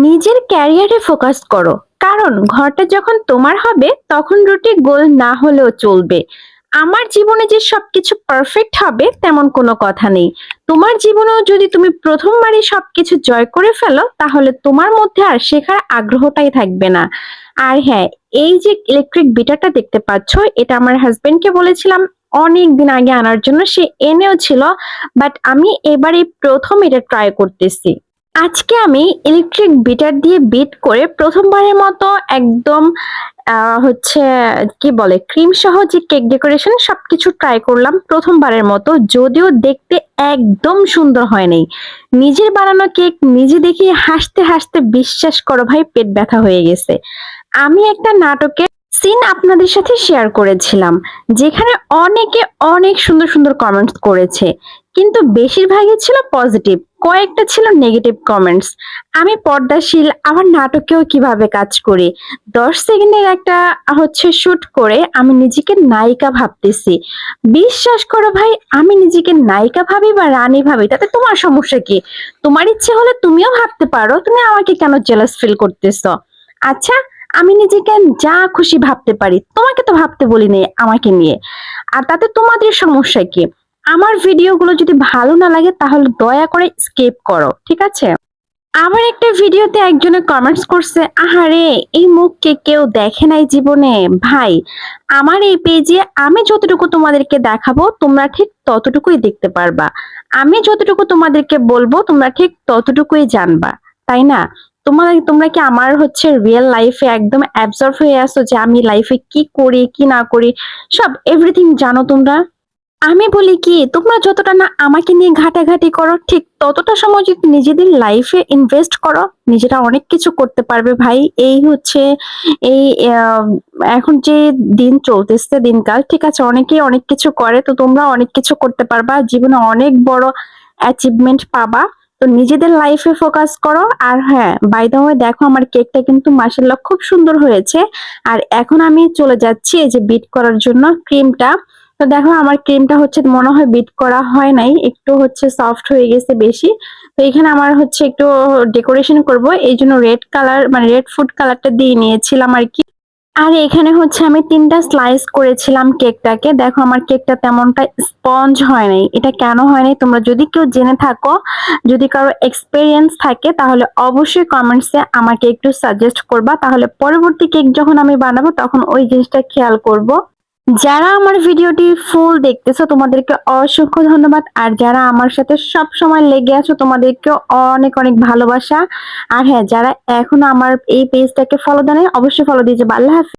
নিজের ক্যারিয়ারে ফোকাস করো। কারণ ঘরটা যখন তোমার হবে তখন রুটি গোল না হলেও চলবে। আমার জীবনে যে সবকিছু পারফেক্ট হবে তেমন কোনো কথা নেই। তোমার জীবনেও যদি তুমি প্রথমবারই সবকিছু জয় করে ফেলো তাহলে তোমার মধ্যে আর শেখার আগ্রহটাই থাকবে না। আর হ্যাঁ, এই যে ইলেকট্রিক বিটারটা দেখতে পাচ্ছ, এটা আমার হাজবেন্ডকে বলেছিলাম অনেক দিন আগে আনার জন্য, সে এনেও ছিল, বাট আমি এবারে প্রথম এটা ট্রাই করতেছি। আজকে আমি ইলেকট্রিক বিটার দিয়ে বিট করে প্রথমবারের মতো একদম হচ্ছে কি বলে ক্রিম সহ যে কেক ডেকোরেশন সবকিছু ট্রাই করলাম প্রথমবারের মতো, যদিও দেখতে একদম সুন্দর হয় নাই। নিজের বানানো কেক নিজে দেখে হাসতে হাসতে বিশ্বাস করো ভাই পেট ব্যথা হয়ে গেছে। আমি একটা নাটকের সিন আপনাদের সাথে শেয়ার করেছিলাম, যেখানে অনেকে অনেক সুন্দর সুন্দর কমেন্টস করেছে, কিন্তু বেশিরভাগই ছিল পজিটিভ, কয়েকটা ছিল নেগেটিভ কমেন্টস। আমি পর্দাশীল, আমার নাটকেও কিভাবে কাজ করি, 10 সেকেন্ডের একটা শুট করে আমি নিজেকে নায়িকা ভাবতেছি। বিশ্বাস করো ভাই, আমি নিজেকে নায়িকা ভাবি বা রানী ভাবি তাতে তোমার সমস্যা কি? তোমার ইচ্ছে হলে তুমিও ভাবতে পারো, তুমি আমাকে কেন জেলাস ফিল করতেছো? আচ্ছা, আমি নিজেকে যা খুশি ভাবতে পারি, তোমাকে তো ভাবতে বলিনি আমাকে নিয়ে। আর তাতে তোমাদের সমস্যা কি? আমার ভিডিওগুলো যদি ভালো না লাগে তাহলে দয়া করে স্কিপ করো, ঠিক আছে? আমার একটা ভিডিওতে একজনে কমেন্টস করছে, আহারে এই মুখকে কেউ দেখে নাই জীবনে। ভাই, আমার এই পেজে আমি যতটুকু তোমাদেরকে দেখাবো তোমরা ঠিক ততটুকুই দেখতে পারবা। আমি যতটুকু তোমাদেরকে বলবো তোমরা ঠিক ততটুকুই জানবা, তাই না? তোমরা কি আমার রিয়েল লাইফে একদম অ্যাবজর্ব হয়ে আসো যে আমি লাইফে কি করি কি না করি, সব এভরিথিং জানো তোমরা? আমি বলি কি, তোমরা যতটা না আমাকে নিয়ে ঘাটাঘাটি করো, ঠিক ততটা সময় যদি নিজেদের লাইফে ইনভেস্ট করো, নিজেরা অনেক কিছু করতে পারবে ভাই। এই এই আহ, এখন যে দিন চলতেছে দিনকাল, ঠিক আছে, অনেকেই অনেক কিছু করে, তো তোমরা অনেক কিছু করতে পারবা, জীবনে অনেক বড় অ্যাচিভমেন্ট পাবা। তো নিজেদের লাইফে ফোকাস করো। আর হ্যাঁ, বাই দ্য ওয়ে, দেখো আমার কেকটা কিন্তু মাশাআল্লাহ খুব সুন্দর হয়েছে। আর এখন আমি চলে যাচ্ছি এই যে বিট করার জন্য ক্রিমটা। তো দেখো আমার ক্রিমটা মনে হয় বিট করা হয় নাই, একটু সফট হয়ে গেছে বেশি। তো এখানে আমার একটু ডেকোরেশন করব, এই জন্য রেড কালার মানে রেড ফুড কালারটা দিয়ে নিয়েছিলাম আর কি। আর এখানে আমি 3টা স্লাইস করেছিলাম কেকটাকে। দেখো আমার কেকটা তেমনটা স্পঞ্জ হয় নাই। এটা কেন হয় নাই তোমরা যদি কেউ জেনে থাকো, যদি কারো এক্সপেরিয়েন্স থাকে, তাহলে অবশ্যই কমেন্টসে আমাকে একটু সাজেস্ট করবা, তাহলে পরবর্তী কেক যখন আমি বানাবো তখন ওই জিনিসটা খেয়াল করব। যারা আমার ভিডিওটি ফুল দেখতেছো তোমাদেরকে অসংখ্য ধন্যবাদ, আর যারা আমার সাথে সব সময় লেগে আছো তোমাদেরকে অনেক অনেক ভালোবাসা। আর হ্যাঁ, যারা এখনো আমার এই পেজটাকে ফলো দেয় নাই, অবশ্যই ফলো দিয়ে যাবে। আল্লাহ হাফেজ।